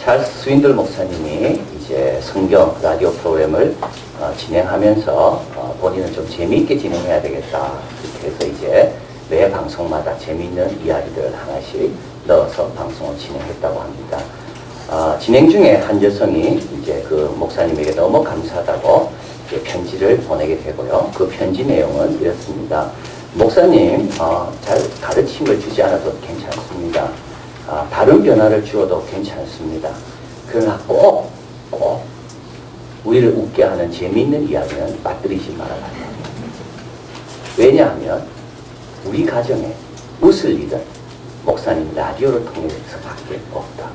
찰스 스윈들 목사님이 이제 성경 라디오 프로그램을 진행하면서 본인은 좀 재미있게 진행해야 되겠다. 그렇게 해서 이제 매 방송마다 재미있는 이야기들을 하나씩 넣어서 방송을 진행했다고 합니다. 진행 중에 한재성이 이제 그 목사님에게 너무 감사하다고 편지를 보내게 되고요. 그 편지 내용은 이렇습니다. 목사님, 잘 가르침을 주지 않아도 괜찮습니다. 다른 변화를 주어도 괜찮습니다. 그러나 꼭 우리를 웃게 하는 재미있는 이야기는 빠뜨리지 말아라. 왜냐하면 우리 가정에 웃을 일은 목사님 라디오를 통해서밖에 없다.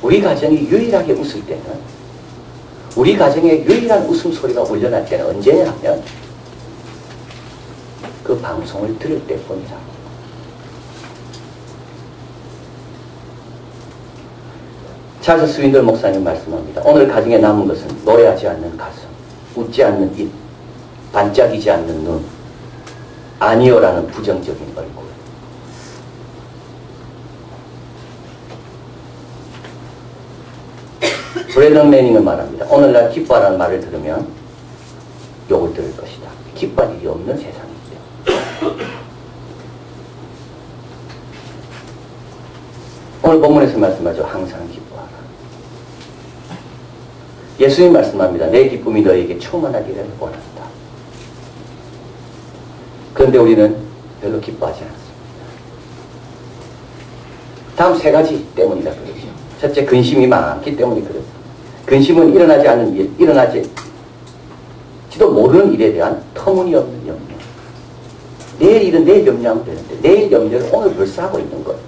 우리 가정이 유일하게 웃을 때는, 우리 가정에 유일한 웃음소리가 울려날 때는 언제냐 하면 그 방송을 들을 때뿐이다. 찰스 스윈들 목사님 말씀합니다. 오늘 가정에 남은 것은 노래하지 않는 가슴, 웃지 않는 입, 반짝이지 않는 눈, 아니요라는 부정적인 얼굴. 브래넌 매닝은 말합니다. 오늘날 기뻐하라는 말을 들으면 욕을 들을 것이다. 기뻐할 일이 없는 세상이죠. 오늘 본문에서 말씀하죠. 항상 기뻐하라. 예수님 말씀합니다. 내 기쁨이 너에게 충만하기를 원한다. 그런데 우리는 별로 기뻐하지 않습니다. 다음 세 가지 때문이다 그러죠. 첫째, 근심이 많기 때문에 그렇습니다. 근심은 일어나지 않는 일, 일어나지도 모르는 일에 대한 터무니없는 염려. 내일 일은 내일 염려하면 되는데 내일 염려를 오늘 벌써 하고 있는 거예요.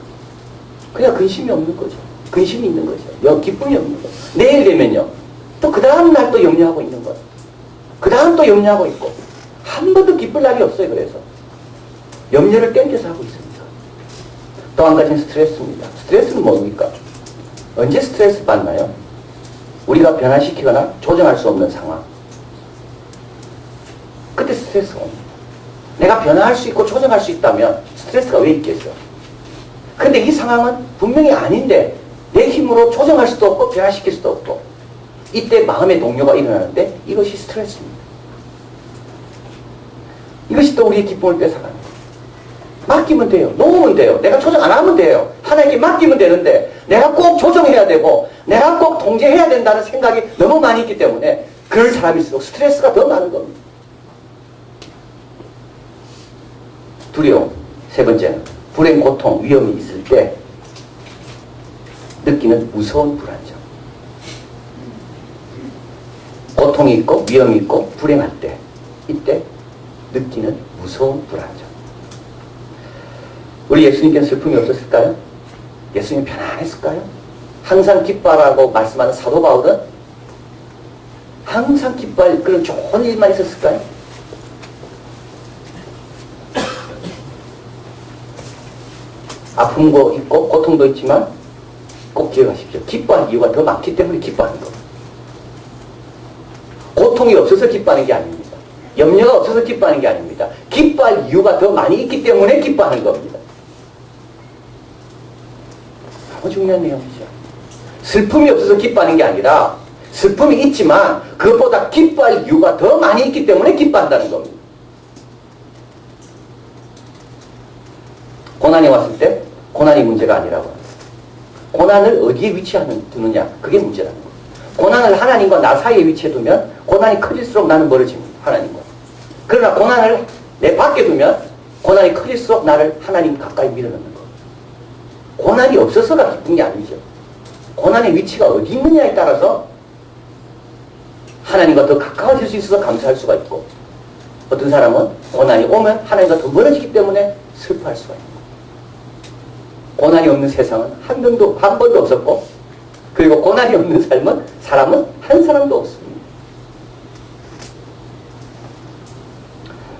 그냥 근심이 없는 거죠. 근심이 있는 거죠. 기쁨이 없는 거죠. 내일 되면요. 또 그 다음 날 또 염려하고 있는 거예요. 그 다음 또 염려하고 있고. 한 번도 기쁠 날이 없어요. 그래서 염려를 땡겨서 하고 있습니다. 또 한 가지는 스트레스입니다. 스트레스는 뭡니까? 언제 스트레스 받나요? 우리가 변화시키거나 조정할 수 없는 상황. 그때 스트레스가 옵니다. 내가 변화할 수 있고 조정할 수 있다면 스트레스가 왜 있겠어? 근데 이 상황은 분명히 아닌데 내 힘으로 조정할 수도 없고 변화시킬 수도 없고, 이때 마음의 동요가 일어나는데 이것이 스트레스입니다. 이것이 또 우리의 기쁨을 뺏어갑니다. 맡기면 돼요. 놓으면 돼요. 내가 조정 안 하면 돼요. 하나님께 맡기면 되는데 내가 꼭 조정해야 되고 내가 꼭 통제해야 된다는 생각이 너무 많이 있기 때문에 그럴 사람일수록 스트레스가 더 많은 겁니다. 두려움. 세 번째는 불행, 고통, 위험이 있을 때 느끼는 무서운 불안정. 고통이 있고 위험이 있고 불행할 때, 이때 느끼는 무서운 불안정. 우리 예수님께는 슬픔이 없었을까요? 예수님 편안했을까요? 항상 기뻐하라고 말씀하는 사도 바울은 항상 기뻐할 그런 좋은 일만 있었을까요? 아픔도 있고 고통도 있지만 꼭 기억하십시오. 기뻐할 이유가 더 많기 때문에 기뻐하는 겁니다. 고통이 없어서 기뻐하는 게 아닙니다. 염려가 없어서 기뻐하는 게 아닙니다. 기뻐할 이유가 더 많이 있기 때문에 기뻐하는 겁니다. 너무 중요한 내용이죠. 슬픔이 없어서 기뻐하는 게 아니라 슬픔이 있지만 그것보다 기뻐할 이유가 더 많이 있기 때문에 기뻐한다는 겁니다. 고난이 왔을 때 고난이 문제가 아니라고 합니다. 고난을 어디에 두느냐, 그게 문제라는 거예요. 고난을 하나님과 나 사이에 위치해 두면 고난이 커질수록 나는 멀어집니다. 하나님과. 그러나 고난을 내 밖에 두면 고난이 커질수록 나를 하나님 가까이 밀어넣는 거예요. 고난이 없어서가 기쁜 게 아니죠. 고난의 위치가 어디 있느냐에 따라서 하나님과 더 가까워질 수 있어서 감사할 수가 있고, 어떤 사람은 고난이 오면 하나님과 더 멀어지기 때문에 슬퍼할 수가 있고, 고난이 없는 세상은 한 번도 없었고, 그리고 고난이 없는 사람은 한 사람도 없습니다.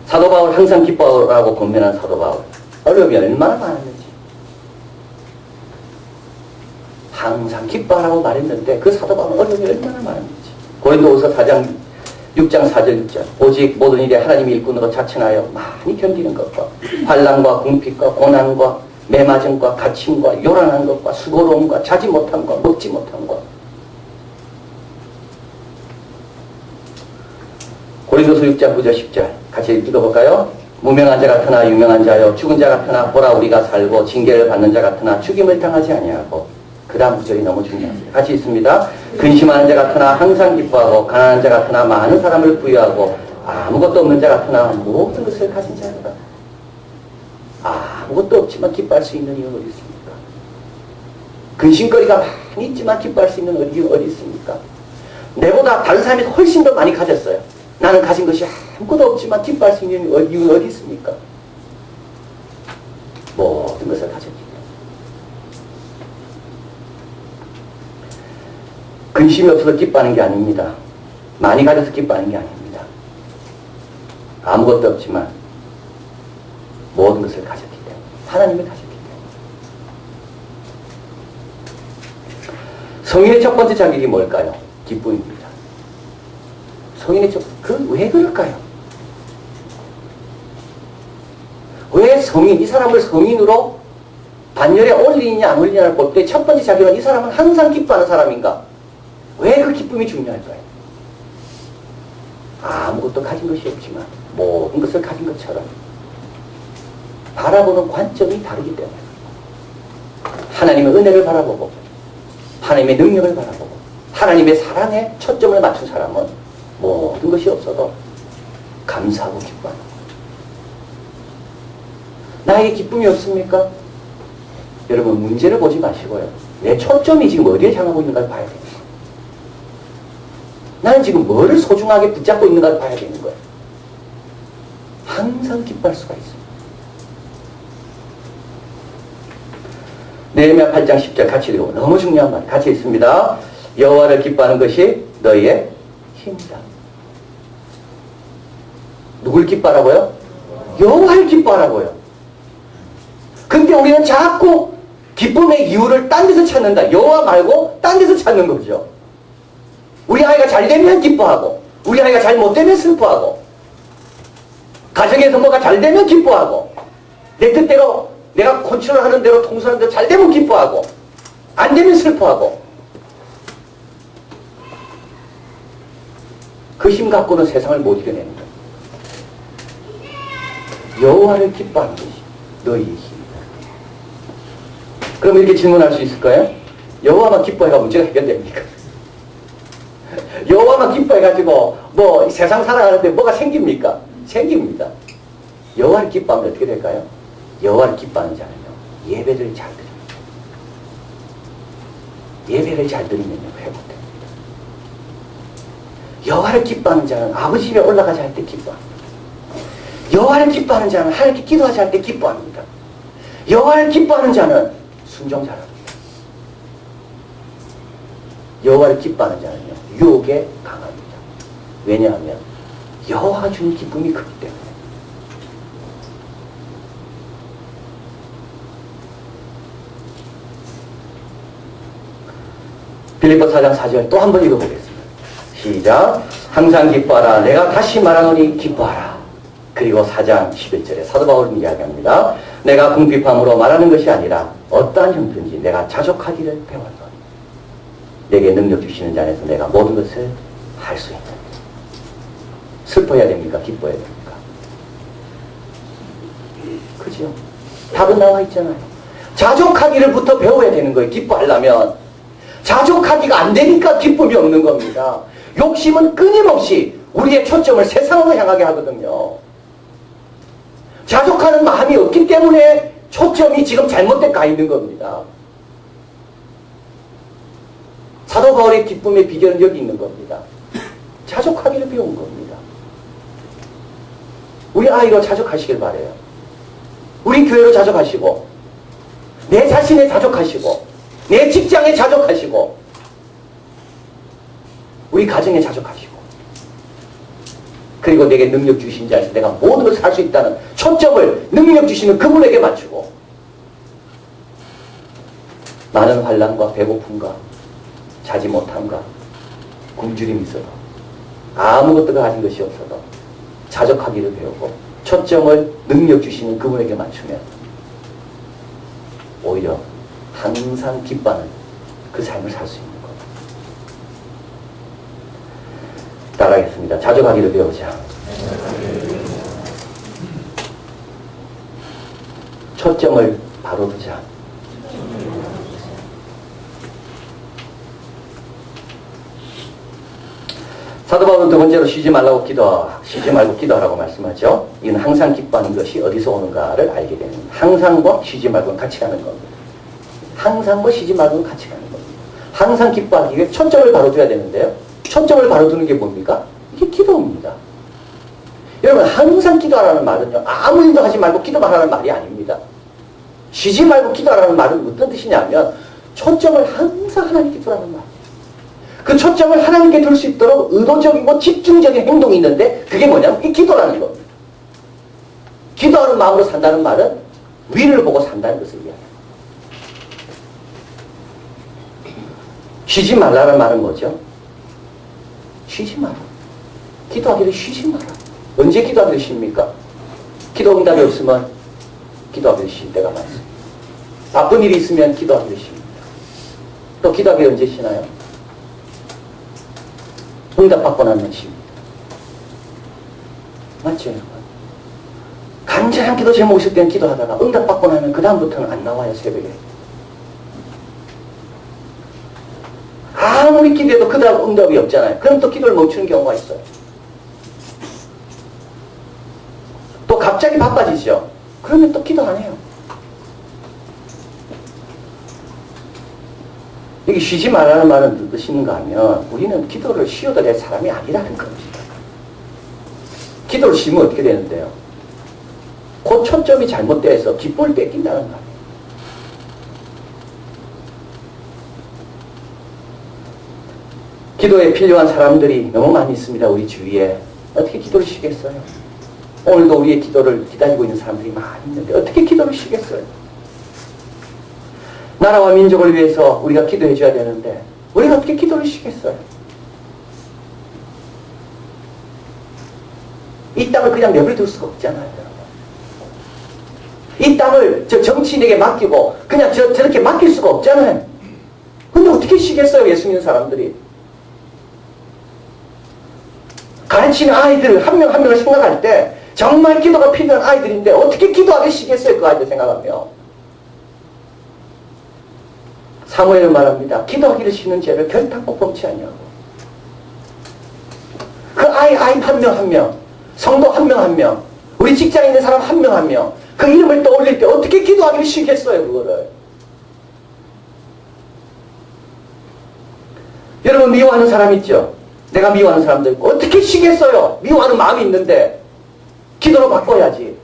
사도 바울 항상 기뻐하라고 권면한 사도 바울, 어려움이 얼마나 많았는지. 항상 기뻐하라고 말했는데 그 사도 바울은 어려움이 얼마나 많았는지. 고린도후서 4장 6장 4절 6절 오직 모든 일에 하나님의 일꾼으로 자천하여 많이 견디는 것과 환난과 궁핍과 고난과 매맞음과 갇힘과 요란한 것과 수고로움과 자지 못함과 먹지 못함과. 고린도서 6장 9절 10절 같이 읽어볼까요? 무명한 자 같으나 유명한 자여 죽은 자 같으나 보라 우리가 살고 징계를 받는 자 같으나 죽임을 당하지 아니하고. 그 다음 구절이 너무 중요합니다. 같이 있습니다. 근심하는 자 같으나 항상 기뻐하고 가난한 자 같으나 많은 사람을 부유하고 아무것도 없는 자 같으나 모든 것을 가진 자로다. 아무것도 없지만 기뻐할 수 있는 이유는 어디 있습니까? 근심거리가 많이 있지만 기뻐할 수 있는 이유는 어디 있습니까? 내보다 다른 사람이 훨씬 더 많이 가졌어요. 나는 가진 것이 아무것도 없지만 기뻐할 수 있는 이유는 어디 있습니까? 모든 것을 가졌기 때문에. 근심이 없어서 기뻐하는 게 아닙니다. 많이 가져서 기뻐하는 게 아닙니다. 아무것도 없지만 모든 것을 가졌기 때문에. 하나님을 가졌기 때문에. 성인의 첫 번째 자격이 뭘까요? 기쁨입니다. 성인의 왜 그럴까요? 왜 이 사람을 성인으로 반열에 올리느냐 안 올리느냐를 볼 때 첫 번째 자격은 이 사람은 항상 기뻐하는 사람인가? 왜 그 기쁨이 중요할까요? 아무것도 가진 것이 없지만 모든 것을 가진 것처럼 바라보는 관점이 다르기 때문에 하나님의 은혜를 바라보고 하나님의 능력을 바라보고 하나님의 사랑에 초점을 맞춘 사람은 모든 것이 없어도 감사하고 기뻐하는 거예요. 나에게 기쁨이 없습니까? 여러분 문제를 보지 마시고요. 내 초점이 지금 어디에 향하고 있는가를 봐야 돼요. 나는 지금 뭐를 소중하게 붙잡고 있는가를 봐야 되는 거예요. 항상 기뻐할 수가 있습니다. 느헤미야 8장 10절 같이 읽어. 너무 중요한 말 같이 읽습니다. 여호와를 기뻐하는 것이 너희의 힘이다. 누굴 기뻐하라고요? 여호와를 기뻐하라고요. 근데 우리는 자꾸 기쁨의 이유를 딴 데서 찾는다. 여호와 말고 딴 데서 찾는 거죠. 우리 아이가 잘 되면 기뻐하고 우리 아이가 잘 못되면 슬퍼하고 가정에서 뭐가 잘 되면 기뻐하고 내 뜻대로 내가 컨트롤하는 대로 통솔하는 대로 잘 되면 기뻐하고 안 되면 슬퍼하고 그 힘 갖고는 세상을 못 이겨내는 거예요. 여호와를 기뻐하는 것이 너희의 힘이다. 그럼 이렇게 질문할 수 있을까요? 여호와만 기뻐해가 문제가 해결됩니까? 여호와만 기뻐해가지고 뭐 세상 살아가는데 뭐가 생깁니까? 생깁니다. 여호와를 기뻐하면 어떻게 될까요? 여호와를 기뻐하는 자는요 예배를 잘 드립니다. 예배를 잘 드리면요 회복됩니다. 여호와를 기뻐하는 자는 아버지 집에 올라가자 할 때 기뻐합니다. 여호와를 기뻐하는 자는 하나님께 기도하자 할 때 기뻐합니다. 여호와를 기뻐하는 자는 순종자랍니다. 여호와를 기뻐하는 자는요 유혹에 강합니다. 왜냐하면 여호와가 주는 기쁨이 크기 때문에. 빌립보 4장 4절 또 한 번 읽어보겠습니다. 시작. 항상 기뻐하라. 내가 다시 말하노니 기뻐하라. 그리고 4장 11절에 사도 바울은 이야기합니다. 내가 궁핍함으로 말하는 것이 아니라 어떠한 형편인지 내가 자족하기를 배웠노니 내게 능력 주시는 자 안에서 내가 모든 것을 할 수 있는. 슬퍼해야 됩니까? 기뻐해야 됩니까? 그죠? 답은 나와 있잖아요. 자족하기를부터 배워야 되는 거예요. 기뻐하려면. 자족하기가 안 되니까 기쁨이 없는 겁니다. 욕심은 끊임없이 우리의 초점을 세상으로 향하게 하거든요. 자족하는 마음이 없기 때문에 초점이 지금 잘못된 가 있는 겁니다. 사도 바울의 기쁨의 비결은 여기 있는 겁니다. 자족하기를 배운 겁니다. 우리 아이로 자족하시길 바라요. 우리 교회로 자족하시고 내 자신에 자족하시고 내 직장에 자족하시고 우리 가정에 자족하시고 그리고 내게 능력 주신 자에서 내가 모든 것을 할 수 있다는 초점을 능력 주시는 그분에게 맞추고 많은 환난과 배고픔과 자지 못함과 굶주림이 있어도 아무것도 가진 것이 없어도 자족하기를 배우고 초점을 능력 주시는 그분에게 맞추면 오히려 항상 기뻐하는 그 삶을 살 수 있는 거예요. 따라하겠습니다. 자주 가기를 배우자. 초점을 바로 두자. 사도 바울은 두 번째로 쉬지 말고 기도하라고 말씀하죠. 이는 항상 기뻐하는 것이 어디서 오는가를 알게 되는, 항상과 쉬지 말고는 같이 가는 겁니다. 항상과 쉬지 말고는 같이 가는 겁니다. 항상 기뻐하기 위해 초점을 바로 둬야 되는데요. 초점을 바로 두는 게 뭡니까? 이게 기도입니다. 여러분, 항상 기도하라는 말은요, 아무 일도 하지 말고 기도만 하라는 말이 아닙니다. 쉬지 말고 기도하라는 말은 어떤 뜻이냐면 초점을 항상 하나님께 두라는 말. 그 초점을 하나님께 둘 수 있도록 의도적이고 집중적인 행동이 있는데 그게 뭐냐면 이 기도라는 겁니다. 기도하는 마음으로 산다는 말은 위를 보고 산다는 것을 이야기합니다. 쉬지 말라는 말은 뭐죠? 쉬지 마라. 기도하기를 쉬지 마라. 언제 기도하기를 쉽니까? 기도 응답이 없으면 기도하기를 쉴 때가 많습니다. 바쁜 일이 있으면 기도하기를 쉽니다. 또 기도하기 언제 쉬나요? 응답받고 나면 쉽니다. 맞죠, 여러분? 간절한 기도 제목 있을 때는 기도하다가 응답받고 나면 그 다음부터는 안 나와요, 새벽에. 아무리 기도해도 그 다음 응답이 없잖아요. 그럼 또 기도를 멈추는 경우가 있어요. 또 갑자기 바빠지죠. 그러면 또 기도 안 해요. 여기 쉬지 말라는 말은 무엇인가 하면 우리는 기도를 쉬어도 될 사람이 아니라는 겁니다. 기도를 쉬면 어떻게 되는데요? 그 초점이 잘못돼서 기쁨을 뺏긴다는 거예요. 기도에 필요한 사람들이 너무 많이 있습니다. 우리 주위에. 어떻게 기도를 쉬겠어요? 오늘도 우리의 기도를 기다리고 있는 사람들이 많이 있는데 어떻게 기도를 쉬겠어요? 나라와 민족을 위해서 우리가 기도해 줘야 되는데 우리가 어떻게 기도를 쉬겠어요? 이 땅을 그냥 내버려둘 수가 없잖아요. 이 땅을 저 정치인에게 맡기고 그냥 저렇게 맡길 수가 없잖아요. 근데 어떻게 쉬겠어요? 예수 믿는 사람들이. 가르치는 아이들 한 명 한 명을 생각할 때 정말 기도가 필요한 아이들인데 어떻게 기도하기 쉬겠어요? 그 아이들 생각하며. 사무엘은 말합니다. 기도하기를 쉬는 죄를 결탄코 범치 아니하고. 그 아이 한 명 한 명, 성도 한 명 한 명, 우리 직장에 있는 사람 한 명 한 명, 그 이름을 떠올릴 때 어떻게 기도하기를 쉬겠어요? 그거를. 여러분 미워하는 사람 있죠? 내가 미워하는 사람도 있고 어떻게 쉬겠어요? 미워하는 마음이 있는데 기도로 바꿔야지.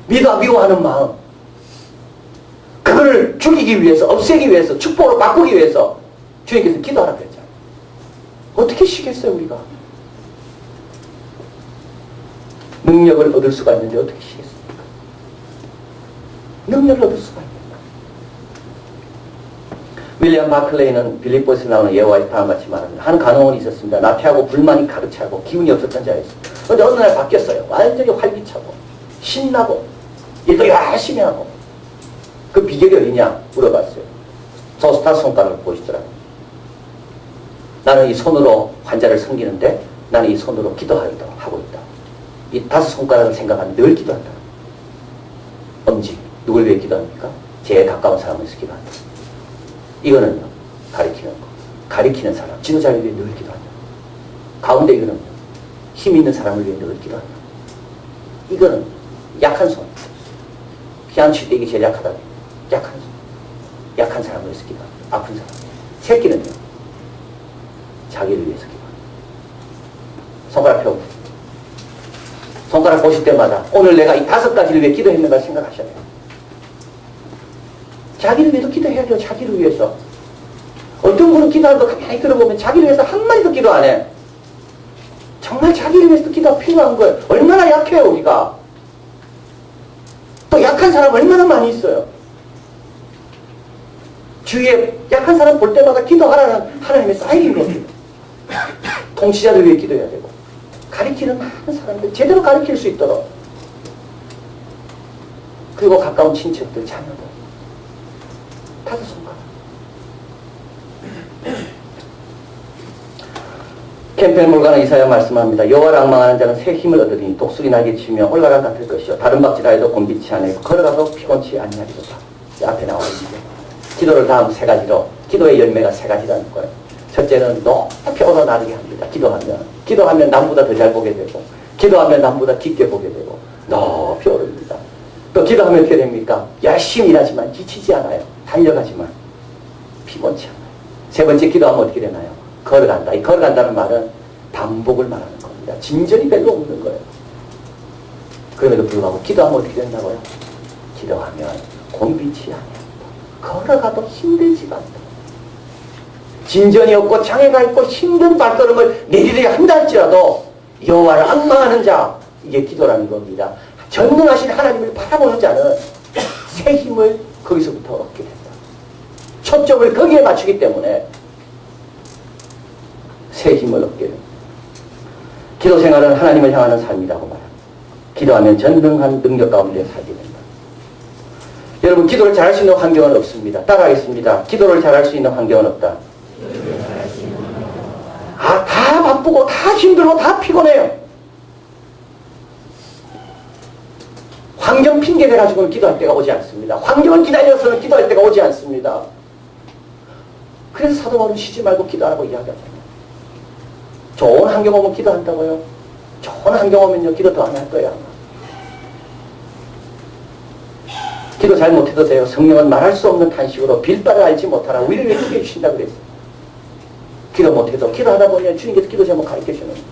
미워하는 마음, 그걸 죽이기 위해서, 없애기 위해서, 축복으로 바꾸기 위해서 주님께서 기도하라고 했잖아요. 어떻게 쉬겠어요, 우리가? 능력을 얻을 수가 있는데 어떻게 쉬겠습니까? 능력을 얻을 수가 있는데. 윌리엄 바클레이는 빌립보에서 나오는 예화에 다음과 같이 말합니다. 한 간호원이 있었습니다. 나태하고 불만이 가득 차고 기운이 없었던 자였습니다. 그런데 어느 날 바뀌었어요. 완전히 활기차고 신나고 일도 열심히 하고. 그 비결이 어디냐 물어봤어요. 다섯 손가락을 보시더라고요. 나는 이 손으로 환자를 섬기는데 나는 이 손으로 기도하기도 하고 있다. 이 다섯 손가락을 생각하면 늘 기도한다. 엄지, 누굴 위해 기도합니까? 제일 가까운 사람을 위해서 기도한다. 이거는요, 가리키는 거. 가리키는 사람, 지도자를 위해 늘 기도한다. 가운데 이거는 힘 있는 사람을 위해 늘 기도한다. 이거는 약한 손. 피아노 칠 때 이게 제일 약하다. 약한 손. 약한 사람을 위해서 기도한다. 아픈 사람. 새끼는요, 자기를 위해서 기도한다. 손가락 펴고. 손가락 보실 때마다 오늘 내가 이 5가지를 위해 기도했는가 생각하셔야 돼요. 자기를 위해서 기도해야 돼요. 자기를 위해서. 어떤 분은 기도하는 거 가만히 들어보면 자기를 위해서 한마디도 기도 안 해. 정말 자기를 위해서 기도가 필요한 거예요. 얼마나 약해요, 우리가. 또 약한 사람 얼마나 많이 있어요. 주위에 약한 사람 볼 때마다 기도하라는 하나님의 사인인 겁니다. 통치자들 위해 기도해야 되고, 가리키는 많은 사람들 제대로 가리킬 수 있도록. 그리고 가까운 친척들, 자녀들. 5손가락. 캠펠몰가는 이사야 말씀합니다. 여호와를 앙망하는 자는 새 힘을 얻으리니 독수리 날개치며 올라가 같을 것이요 다른 박질하여도 곤비치 아니하고 걸어가도 피곤치 아니하리로다. 앞에 나와 있는데 기도를 다음 3가지로 기도의 열매가 3가지라는 거예요. 첫째는 높이 올라나르게 합니다. 기도하면 남보다 더 잘 보게 되고 기도하면 남보다 깊게 보게 되고 높이 오릅니다. 또 기도하면 어떻게 됩니까? 열심히 일하지만 지치지 않아요. 달려가지만 피곤치 않아요. 3번째 기도하면 어떻게 되나요? 걸어간다. 이 걸어간다는 말은 반복을 말하는 겁니다. 진전이 별로 없는 거예요. 그럼에도 불구하고 기도하면 어떻게 된다고요? 기도하면 곤비치 아니한다. 걸어가도 힘들지가 않다. 진전이 없고 장애가 있고 힘든 발걸음을 내리려 한다 할지라도 여호와를 앙망하는 자, 이게 기도라는 겁니다. 전능하신 하나님을 바라보는 자는 새 힘을 거기서부터 얻게 된다. 초점을 거기에 맞추기 때문에 새 힘을 얻게 됩니다. 기도 생활은 하나님을 향하는 삶이라고 말합니다. 기도하면 전능한 능력 가운데 살게 된다. 여러분, 기도를 잘할 수 있는 환경은 없습니다. 따라하겠습니다. 기도를 잘할 수 있는 환경은 없다. 다 바쁘고 다 힘들고 다 피곤해요. 환경 핑계 대가지고는 기도할 때가 오지 않습니다. 환경을 기다려서는 기도할 때가 오지 않습니다. 그래서 사도 바울은 쉬지 말고 기도하라고 이야기하잖아요. 좋은 환경 오면 기도한다고요? 좋은 환경 오면요, 기도 더 안 할 거예요, 아마. 기도 잘 못해도 돼요. 성령은 말할 수 없는 탄식으로 빌바를 알지 못하라 위를 외치게 해주신다 그랬어요. 기도 못해도 기도하다 보면 주님께서 기도 제목 가르쳐 주는 거예요.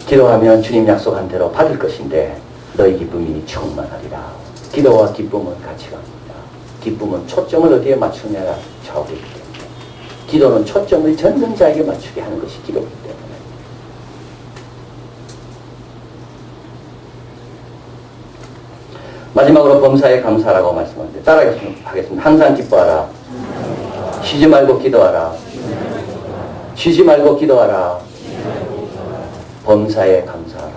기도하면 주님 약속한 대로 받을 것인데 너희 기쁨이 충만하리라. 기도와 기쁨은 같이 갑니다. 기쁨은 초점을 어디에 맞추냐가 좌우되기 때문에 기도는 초점을 전능자에게 맞추게 하는 것이 기도이기 때문에 마지막으로 범사에 감사하라고 말씀하는데 따라하겠습니다. 항상 기뻐하라. 쉬지 말고 기도하라. 쉬지 말고 기도하라. 범사에 감사하라.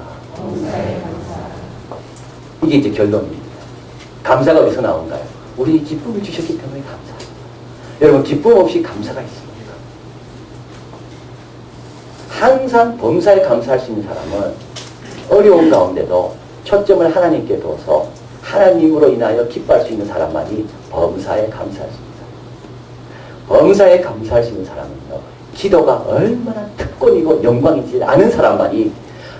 이게 이제 결론입니다. 감사가 어디서 나온가요? 우리 기쁨을 주셨기 때문에 감사합니다. 여러분, 기쁨 없이 감사가 있습니까? 항상 범사에 감사할 수 있는 사람은 어려운 가운데도 초점을 하나님께 둬서 하나님으로 인하여 기뻐할 수 있는 사람만이 범사에 감사할 수 있는 사람. 범사에 감사할 수 있는 사람은요, 기도가 얼마나 특권이고 영광인지 아는 사람만이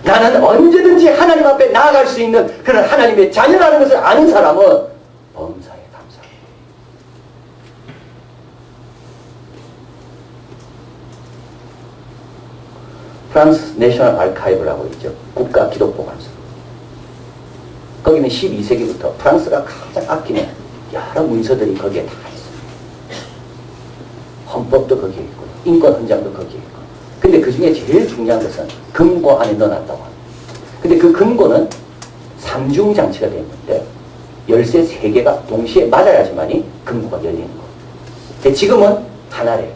나는 언제든지 하나님 앞에 나아갈 수 있는 그런 하나님의 자녀라는 것을 아는 사람은 범사에 감사합니다. 프랑스 내셔널 아카이브라고 있죠. 국가 기록보관소. 거기는 12세기부터 프랑스가 가장 아끼는 여러 문서들이 거기에 다 있어요. 헌법도 거기에 있고 인권 헌장도 거기에 있고. 근데 그 중에 제일 중요한 것은 금고 안에 넣어놨다고 합니다. 근데 그 금고는 3중 장치가 되어 있는데 열쇠 3개가 동시에 맞아야지만이 금고가 열리는 거. 근데 지금은 하나래요.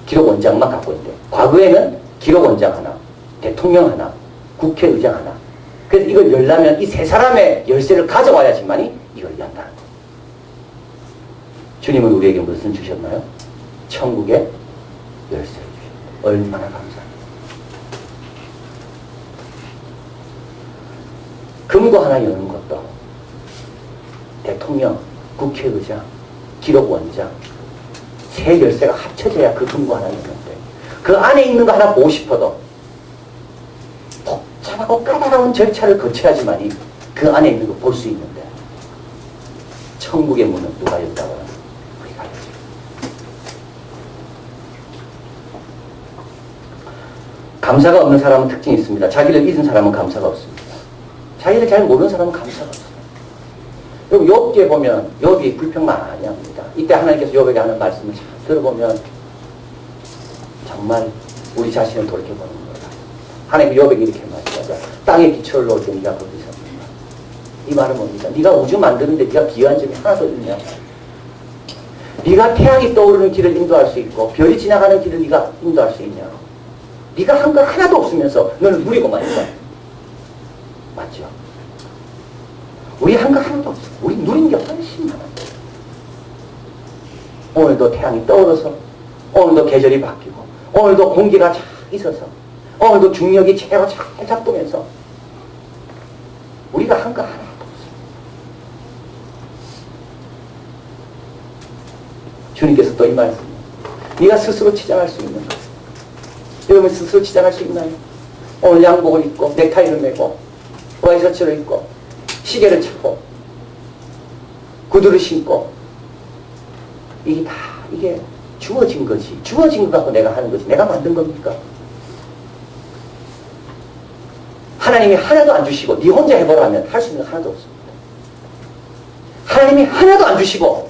기록원장만 갖고 있는데 과거에는 기록원장 하나, 대통령 하나, 국회의장 하나. 그래서 이걸 열려면 이 3사람의 열쇠를 가져와야지만이 이걸 연다는 거예요. 주님은 우리에게 무슨 주셨나요? 천국의 열쇠를 주셨어요. 얼마나 감사합니다. 금고 하나 여는 것도 대통령, 국회의장, 기록원장 3 열쇠가 합쳐져야 그 금고 하나 여는데 그 안에 있는 거 하나 보고 싶어도 복잡하고 까다로운 절차를 거쳐야지만이 그 안에 있는 거 볼 수 있는데 천국의 문은 누가 열다고요? 우리가 열죠. 감사가 없는 사람은 특징이 있습니다. 자기를 잊은 사람은 감사가 없습니다. 자기를 잘 모르는 사람은 감사가 없어요. 여러분, 욥기에 보면 욥이 불평 많이 합니다. 이때 하나님께서 욥에게 하는 말씀을 잘 들어보면 정말 우리 자신을 돌이켜보는 거예요. 하나님이 욥에게 이렇게 말씀하죠. 땅에 기초를 놓을 때 네가 거기서 있는다. 이 말은 뭡니까? 네가 우주 만드는데 네가 기여한 점이 하나도 있냐? 네가 태양이 떠오르는 길을 인도할 수 있고 별이 지나가는 길을 네가 인도할 수 있냐? 네가 한 거 하나도 없으면서 너는 누리고만 있어. 맞죠? 우리 한 거 하나도 없어. 우리 누린 게 훨씬 많아. 오늘도 태양이 떠오르서, 오늘도 계절이 바뀌고, 오늘도 공기가 잘 있어서, 오늘도 중력이 제로 잘 작동해서 우리가 한 거 하나도 없어. 주님께서 또 이 말씀, 네가 스스로 치장할 수 있는 것. 여러분 스스로 치장할 수 있나요? 오늘 양복을 입고 넥타이를 매고 와이셔츠를 입고 시계를 차고 구두를 신고 이게 주어진 거지. 주어진 것 갖고 내가 하는 거지. 내가 만든 겁니까? 하나님이 하나도 안 주시고 네 혼자 해보라면 할 수 있는 거 하나도 없습니다. 하나님이 하나도 안 주시고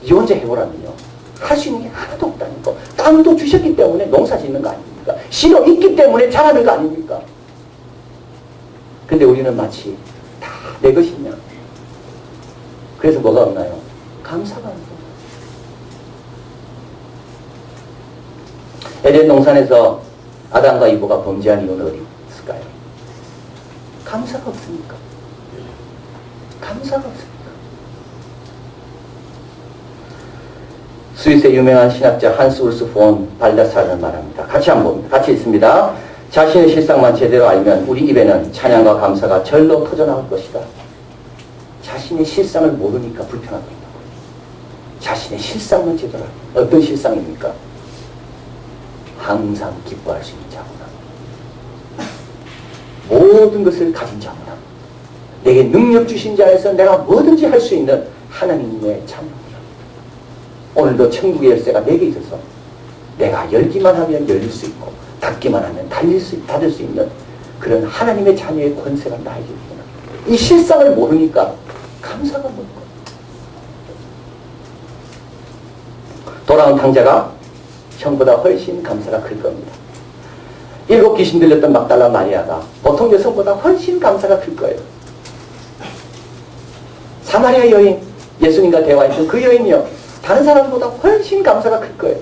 네 혼자 해보라면요 할 수 있는 게 하나도 없다는 거. 땅도 주셨기 때문에 농사 짓는 거 아닙니까? 씨도 있기 때문에 자라는 거 아닙니까? 근데 우리는 마치 다 내 것이냐. 그래서 뭐가 없나요? 감사가 없는 거예요. 에덴 동산에서 아담과 이브가 범죄한 이유는 어디 있을까요? 감사가 없으니까. 감사가 없으니까. 스위스의 유명한 신학자 한스 울스 폰 발다사르는 말합니다. 같이 한번 봅니다. 같이 읽습니다. 자신의 실상만 제대로 알면 우리 입에는 찬양과 감사가 절로 터져나올 것이다. 자신의 실상을 모르니까 불편하다. 자신의 실상만 제대로 알면. 어떤 실상입니까? 항상 기뻐할 수 있는 자구나. 모든 것을 가진 자구나. 내게 능력 주신 자에서 내가 뭐든지 할 수 있는 하나님의 자구나. 오늘도 천국의 열쇠가 내게 있어서 내가 열기만 하면 열릴 수 있고 닫기만 하면 닫을 수 있는 그런 하나님의 자녀의 권세가 나에게 있구나. 이 실상을 모르니까 감사가 없는 거예요. 돌아온 탕자가 형보다 훨씬 감사가 클 겁니다. 7 귀신 들렸던 막달라 마리아가 보통 여성보다 훨씬 감사가 클 거예요. 사마리아 여인, 예수님과 대화했던 그 여인이요, 다른 사람보다 훨씬 감사가 클 거예요.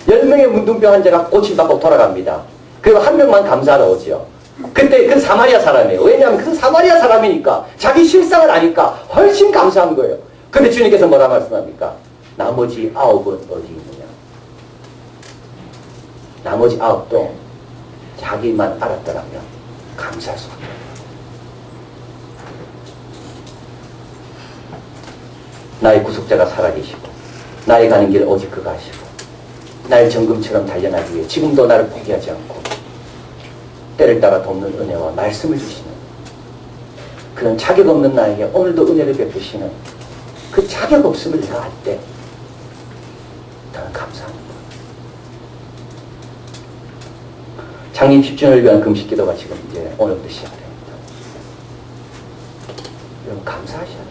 10명의 문둥병 환자가 고침받고 돌아갑니다. 그리고 한 명만 감사하러 오죠. 그때 그 사마리아 사람이에요. 왜냐하면 그 사마리아 사람이니까 자기 실상을 아니까 훨씬 감사한 거예요. 근데 주님께서 뭐라 말씀합니까? 나머지 9은 어디 있느냐? 나머지 9도 자기만 알았더라면 감사할 수밖에 없어요. 나의 구속자가 살아계시고 나의 가는 길 오직 그가 하시고 나의 정금처럼 달려나기 위해 지금도 나를 포기하지 않고 때를 따라 돕는 은혜와 말씀을 주시는 그런 자격 없는 나에게 오늘도 은혜를 베푸시는 그 자격 없음을 내가 알 때 나는 감사합니다. 장님 10주년을 위한 금식 기도가 지금 이제 오늘부터 시작됩니다. 여러분 감사하셔야 돼요.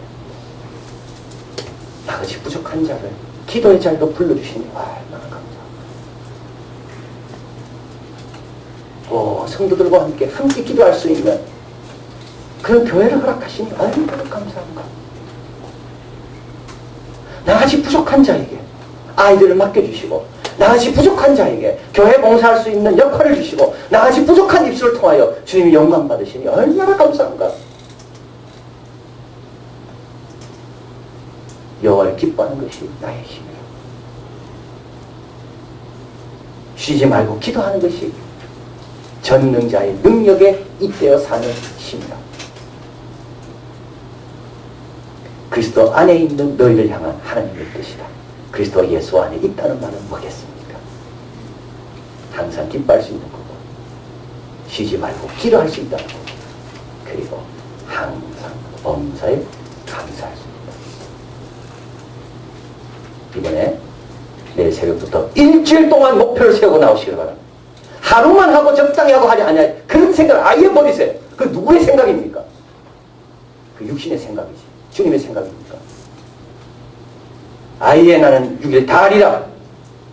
나같이 부족한 자를 기도의 자리로 불러주시니 얼마나 감사합니다. 성도들과 함께 기도할 수 있는 그런 교회를 허락하시니 얼마나 감사한가. 나같이 부족한 자에게 아이들을 맡겨주시고 나같이 부족한 자에게 교회 봉사할 수 있는 역할을 주시고 나같이 부족한 입술을 통하여 주님이 영광 받으시니 얼마나 감사한가. 여호와를 기뻐하는 것이 나의 힘이요. 쉬지 말고 기도하는 것이 전능자의 능력에 잇대어 사는 힘이라. 그리스도 안에 있는 너희를 향한 하나님의 뜻이다. 그리스도 예수 안에 있다는 말은 뭐겠습니까? 항상 기뻐할 수 있는 거고 쉬지 말고 기도할 수 있다는 거고 그리고 항상 범사에 감사할 수 있다. 이번에 내일 새벽부터 일주일 동안 목표를 세우고 나오시길 바랍니다. 하루만 하고 적당히 하고 하지 않냐 그런 생각을 아예 버리세요. 그 누구의 생각입니까? 그 육신의 생각이지. 주님의 생각입니까? 아예 나는 6일 다 하리라.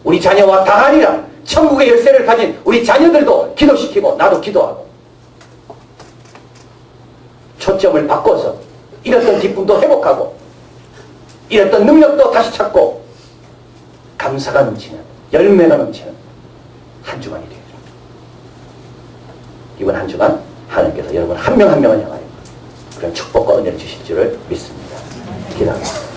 우리 자녀와 다 하리라. 천국의 열쇠를 가진 우리 자녀들도 기도시키고 나도 기도하고 초점을 바꿔서 잃었던 기쁨도 회복하고 잃었던 능력도 다시 찾고 감사가 넘치는 열매가 넘치는 한 주간이 되죠. 이번 한 주간 하나님께서 여러분 한 명 한 명을 향하여 그런 축복과 은혜를 주실 줄을 믿습니다. 기도하겠습니다.